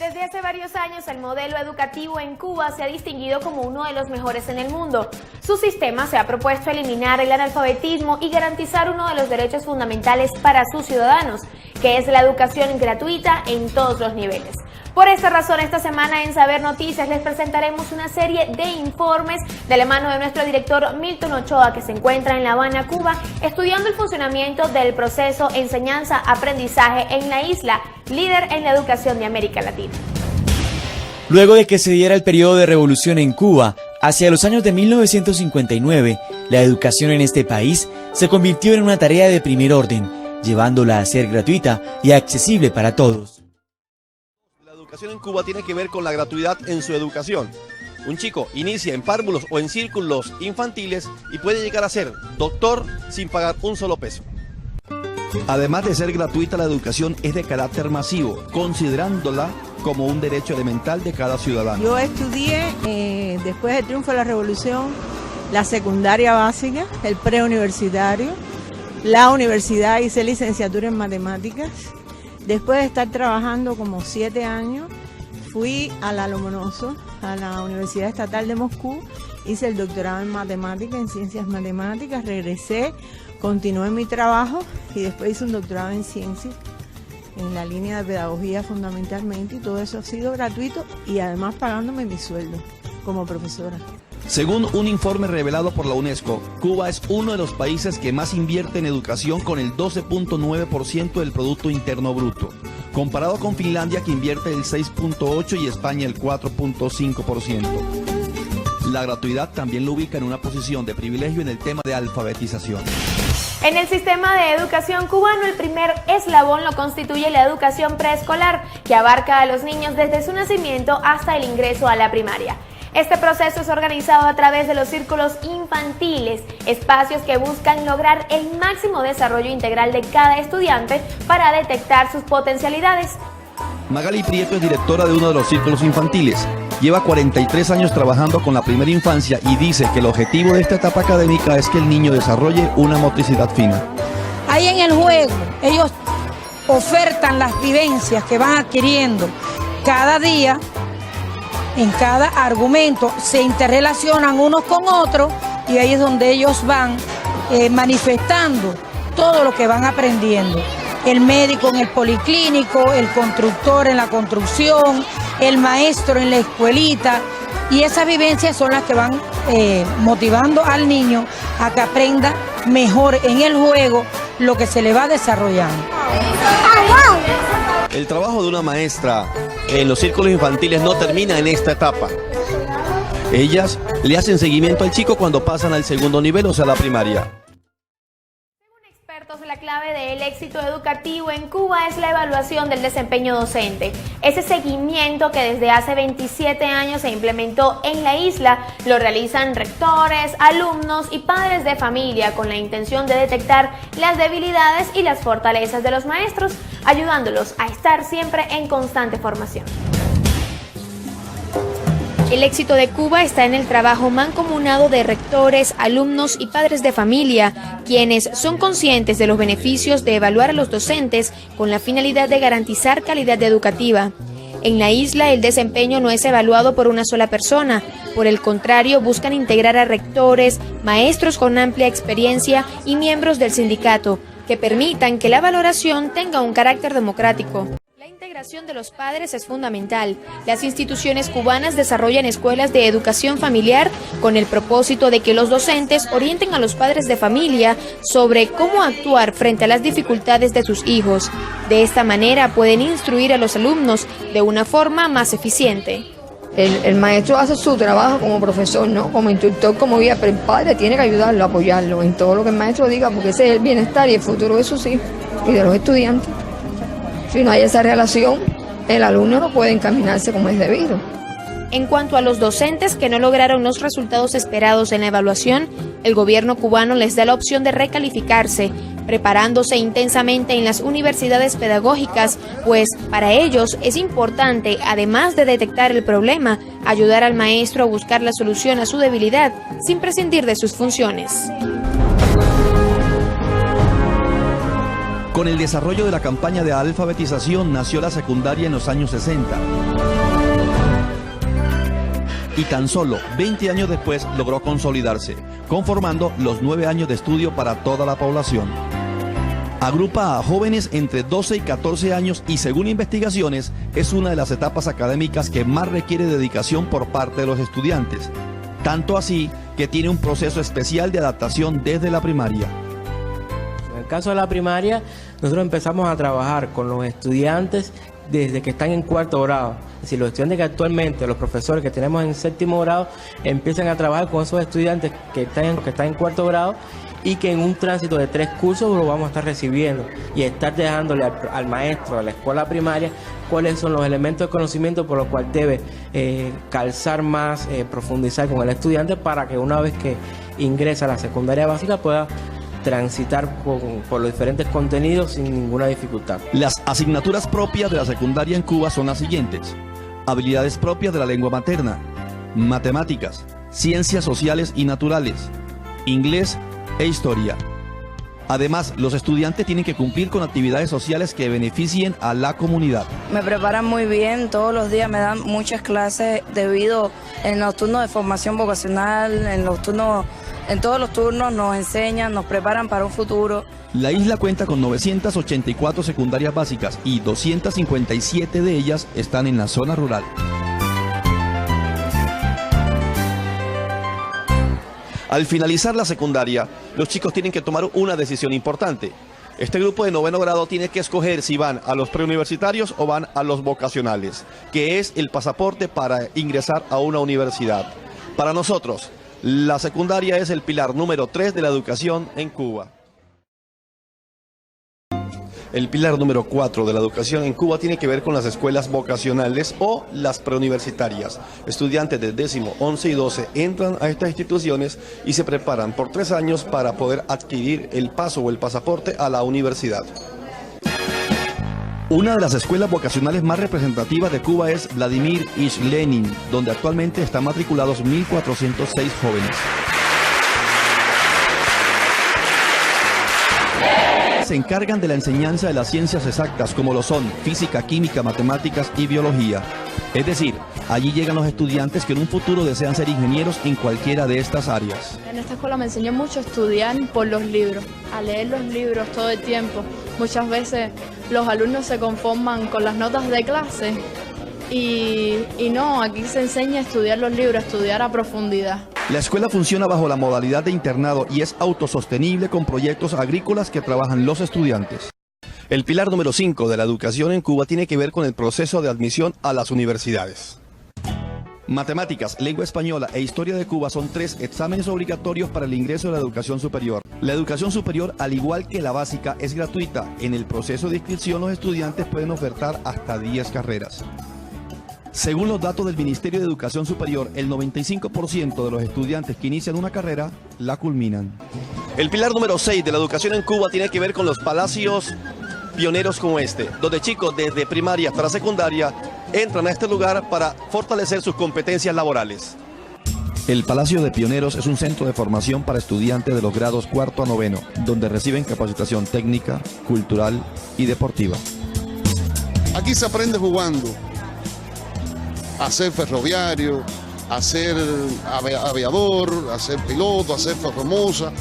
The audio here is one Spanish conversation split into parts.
Desde hace varios años, el modelo educativo en Cuba se ha distinguido como uno de los mejores en el mundo. Su sistema se ha propuesto eliminar el analfabetismo y garantizar uno de los derechos fundamentales para sus ciudadanos, que es la educación gratuita en todos los niveles. Por esta razón, esta semana en Saber Noticias les presentaremos una serie de informes de la mano de nuestro director Milton Ochoa, que se encuentra en La Habana, Cuba, estudiando el funcionamiento del proceso enseñanza-aprendizaje en la isla, líder en la educación de América Latina. Luego de que se diera el periodo de revolución en Cuba, hacia los años de 1959, la educación en este país se convirtió en una tarea de primer orden, llevándola a ser gratuita y accesible para todos. La educación en Cuba tiene que ver con la gratuidad en su educación. Un chico inicia en párvulos o en círculos infantiles y puede llegar a ser doctor sin pagar un solo peso. Además de ser gratuita, la educación es de carácter masivo, considerándola como un derecho elemental de cada ciudadano. Yo estudié, después del triunfo de la revolución, la secundaria básica, el preuniversitario, la universidad, hice licenciatura en matemáticas. Después de estar trabajando como 7 años, fui a la Lomonosov, a la Universidad Estatal de Moscú, hice el doctorado en matemáticas, en ciencias matemáticas, regresé, continué mi trabajo y después hice un doctorado en ciencias, en la línea de pedagogía fundamentalmente, y todo eso ha sido gratuito y además pagándome mi sueldo como profesora. Según un informe revelado por la UNESCO, Cuba es uno de los países que más invierte en educación, con el 12.9% del Producto Interno Bruto, comparado con Finlandia, que invierte el 6.8% y España el 4.5%. La gratuidad también lo ubica en una posición de privilegio en el tema de alfabetización. En el sistema de educación cubano, el primer eslabón lo constituye la educación preescolar, que abarca a los niños desde su nacimiento hasta el ingreso a la primaria. Este proceso es organizado a través de los círculos infantiles, espacios que buscan lograr el máximo desarrollo integral de cada estudiante para detectar sus potencialidades. Magali Prieto es directora de uno de los círculos infantiles. Lleva 43 años trabajando con la primera infancia y dice que el objetivo de esta etapa académica es que el niño desarrolle una motricidad fina. Ahí en el juego, ellos ofertan las vivencias que van adquiriendo cada día. En cada argumento se interrelacionan unos con otros y ahí es donde ellos van manifestando todo lo que van aprendiendo. El médico en el policlínico, el constructor en la construcción, el maestro en la escuelita, y esas vivencias son las que van motivando al niño a que aprenda mejor en el juego lo que se le va desarrollando. El trabajo de una maestra en los círculos infantiles no termina en esta etapa. Ellas le hacen seguimiento al chico cuando pasan al segundo nivel, o sea, la primaria. Según expertos, la clave del éxito educativo en Cuba es la evaluación del desempeño docente. Ese seguimiento que desde hace 27 años se implementó en la isla lo realizan rectores, alumnos y padres de familia, con la intención de detectar las debilidades y las fortalezas de los maestros, ayudándolos a estar siempre en constante formación. El éxito de Cuba está en el trabajo mancomunado de rectores, alumnos y padres de familia, quienes son conscientes de los beneficios de evaluar a los docentes con la finalidad de garantizar calidad educativa. En la isla, el desempeño no es evaluado por una sola persona. Por el contrario, buscan integrar a rectores, maestros con amplia experiencia y miembros del sindicato, que permitan que la valoración tenga un carácter democrático. La integración de los padres es fundamental. Las instituciones cubanas desarrollan escuelas de educación familiar con el propósito de que los docentes orienten a los padres de familia sobre cómo actuar frente a las dificultades de sus hijos. De esta manera pueden instruir a los alumnos de una forma más eficiente. El maestro hace su trabajo como profesor, ¿no? Como instructor, como guía, pero el padre tiene que ayudarlo, apoyarlo en todo lo que el maestro diga, porque ese es el bienestar y el futuro de sus hijos y de los estudiantes. Si no hay esa relación, el alumno no puede encaminarse como es debido. En cuanto a los docentes que no lograron los resultados esperados en la evaluación, el gobierno cubano les da la opción de recalificarse, preparándose intensamente en las universidades pedagógicas, pues para ellos es importante, además de detectar el problema, ayudar al maestro a buscar la solución a su debilidad, sin prescindir de sus funciones. Con el desarrollo de la campaña de alfabetización nació la secundaria en los años 60. Y tan solo 20 años después logró consolidarse, conformando los 9 años de estudio para toda la población. Agrupa a jóvenes entre 12 y 14 años y, según investigaciones, es una de las etapas académicas que más requiere dedicación por parte de los estudiantes. Tanto así que tiene un proceso especial de adaptación desde la primaria. En el caso de la primaria, nosotros empezamos a trabajar con los estudiantes desde que están en cuarto grado. Es decir, los estudiantes que actualmente, los profesores que tenemos en séptimo grado, empiezan a trabajar con esos estudiantes que están en cuarto grado y que en un tránsito de 3 cursos lo vamos a estar recibiendo y estar dejándole al maestro de la escuela primaria cuáles son los elementos de conocimiento por los cuales debe calzar más, profundizar con el estudiante para que una vez que ingresa a la secundaria básica pueda transitar por los diferentes contenidos sin ninguna dificultad. Las asignaturas propias de la secundaria en Cuba son las siguientes: habilidades propias de la lengua materna, matemáticas, ciencias sociales y naturales, inglés e historia. Además, los estudiantes tienen que cumplir con actividades sociales que beneficien a la comunidad. Me preparan muy bien, todos los días me dan muchas clases debido en los turnos de formación vocacional, en todos los turnos nos enseñan, nos preparan para un futuro. La isla cuenta con 984 secundarias básicas y 257 de ellas están en la zona rural. Al finalizar la secundaria, los chicos tienen que tomar una decisión importante. Este grupo de 9º grado tiene que escoger si van a los preuniversitarios o van a los vocacionales, que es el pasaporte para ingresar a una universidad. Para nosotros, la secundaria es el pilar número 3 de la educación en Cuba. El pilar número 4 de la educación en Cuba tiene que ver con las escuelas vocacionales o las preuniversitarias. Estudiantes de 10º, 11 y 12 entran a estas instituciones y se preparan por 3 años para poder adquirir el paso o el pasaporte a la universidad. Una de las escuelas vocacionales más representativas de Cuba es Vladimir Ilich Lenin, donde actualmente están matriculados 1.406 jóvenes. Se encargan de la enseñanza de las ciencias exactas, como lo son física, química, matemáticas y biología. Es decir, allí llegan los estudiantes que en un futuro desean ser ingenieros en cualquiera de estas áreas. En esta escuela me enseñó mucho a estudiar por los libros, a leer los libros todo el tiempo. Muchas veces los alumnos se conforman con las notas de clase y no, aquí se enseña a estudiar los libros, a estudiar a profundidad. La escuela funciona bajo la modalidad de internado y es autosostenible con proyectos agrícolas que trabajan los estudiantes. El pilar número 5 de la educación en Cuba tiene que ver con el proceso de admisión a las universidades. Matemáticas, lengua española e historia de Cuba son 3 exámenes obligatorios para el ingreso a la educación superior. La educación superior, al igual que la básica, es gratuita. En el proceso de inscripción los estudiantes pueden ofertar hasta 10 carreras. Según los datos del Ministerio de Educación Superior, el 95% de los estudiantes que inician una carrera la culminan. El pilar número 6 de la educación en Cuba tiene que ver con los palacios pioneros como este, donde chicos desde primaria hasta la secundaria entran a este lugar para fortalecer sus competencias laborales. El Palacio de Pioneros es un centro de formación para estudiantes de los grados 4 a 9, donde reciben capacitación técnica, cultural y deportiva. Aquí se aprende jugando a ser ferroviario, a ser aviador, a ser piloto, a ser famosa.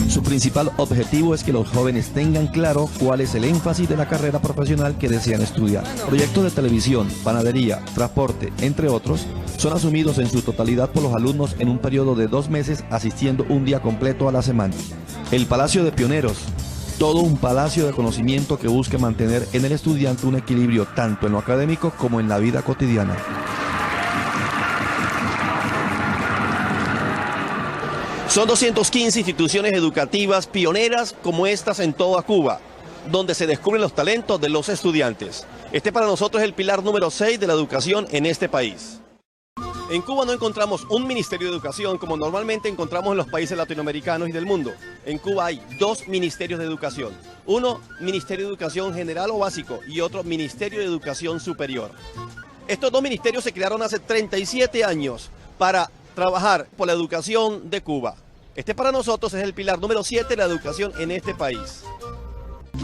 Su principal objetivo es que los jóvenes tengan claro cuál es el énfasis de la carrera profesional que desean estudiar. Proyectos de televisión, panadería, transporte, entre otros, son asumidos en su totalidad por los alumnos en un periodo de 2 meses, asistiendo un día completo a la semana. El Palacio de Pioneros, todo un palacio de conocimiento que busca mantener en el estudiante un equilibrio tanto en lo académico como en la vida cotidiana. Son 215 instituciones educativas pioneras como estas en toda Cuba, donde se descubren los talentos de los estudiantes. Este para nosotros es el pilar número 6 de la educación en este país. En Cuba no encontramos un Ministerio de Educación como normalmente encontramos en los países latinoamericanos y del mundo. En Cuba hay 2 ministerios de educación. Uno, Ministerio de Educación General o Básico, y otro, Ministerio de Educación Superior. Estos 2 ministerios se crearon hace 37 años para trabajar por la educación de Cuba. Este para nosotros es el pilar número 7 de la educación en este país.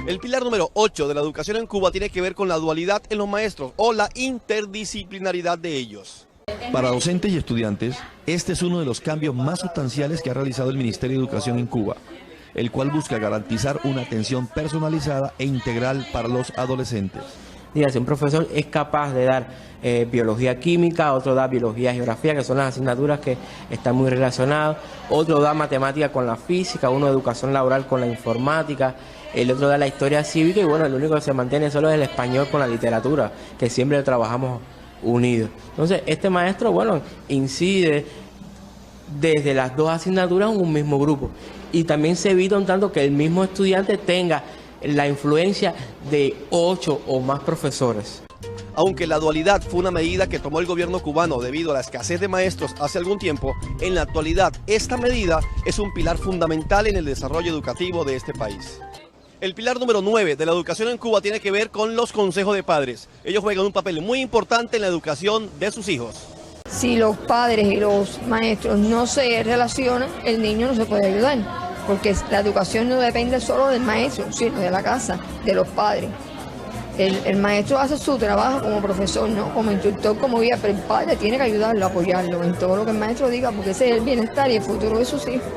El pilar número 8 de la educación en Cuba tiene que ver con la dualidad en los maestros o la interdisciplinaridad de ellos. Para docentes y estudiantes, este es uno de los cambios más sustanciales que ha realizado el Ministerio de Educación en Cuba, el cual busca garantizar una atención personalizada e integral para los adolescentes. Si un profesor es capaz de dar biología química, otro da biología y geografía, que son las asignaturas que están muy relacionadas, otro da matemática con la física, uno educación laboral con la informática, el otro da la historia cívica y bueno, el único que se mantiene solo es el español con la literatura, que siempre trabajamos unidos. Entonces, este maestro, bueno, incide desde las dos asignaturas en un mismo grupo y también se evita un tanto que el mismo estudiante tenga la influencia de 8 o más profesores. Aunque la dualidad fue una medida que tomó el gobierno cubano debido a la escasez de maestros hace algún tiempo, en la actualidad esta medida es un pilar fundamental en el desarrollo educativo de este país. El pilar número 9 de la educación en Cuba tiene que ver con los consejos de padres. Ellos juegan un papel muy importante en la educación de sus hijos. Si los padres y los maestros no se relacionan, el niño no se puede ayudar, porque la educación no depende solo del maestro, sino de la casa, de los padres. El maestro hace su trabajo como profesor, ¿no? Como instructor, como guía, pero el padre tiene que ayudarlo, apoyarlo en todo lo que el maestro diga, porque ese es el bienestar y el futuro de sus hijos.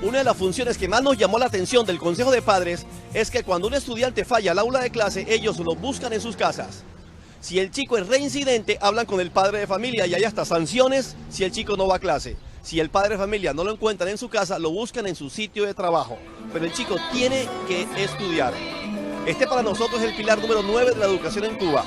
Una de las funciones que más nos llamó la atención del Consejo de Padres es que cuando un estudiante falla al aula de clase, ellos lo buscan en sus casas. Si el chico es reincidente, hablan con el padre de familia y hay hasta sanciones si el chico no va a clase. Si el padre de familia no lo encuentran en su casa, lo buscan en su sitio de trabajo. Pero el chico tiene que estudiar. Este para nosotros es el pilar número 9 de la educación en Cuba,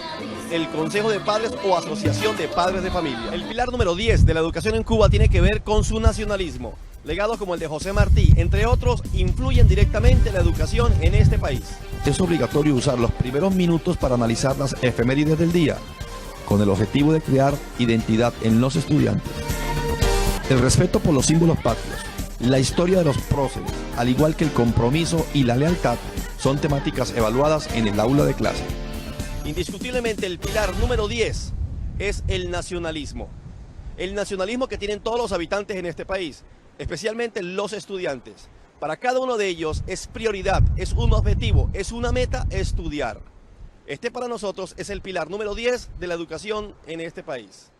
el Consejo de Padres o Asociación de Padres de Familia. El pilar número 10 de la educación en Cuba tiene que ver con su nacionalismo. Legados como el de José Martí, entre otros, influyen directamente en la educación en este país. Es obligatorio usar los primeros minutos para analizar las efemérides del día, con el objetivo de crear identidad en los estudiantes. El respeto por los símbolos patrios, la historia de los próceres, al igual que el compromiso y la lealtad, son temáticas evaluadas en el aula de clase. Indiscutiblemente el pilar número 10 es el nacionalismo. El nacionalismo que tienen todos los habitantes en este país, especialmente los estudiantes. Para cada uno de ellos es prioridad, es un objetivo, es una meta estudiar. Este para nosotros es el pilar número 10 de la educación en este país.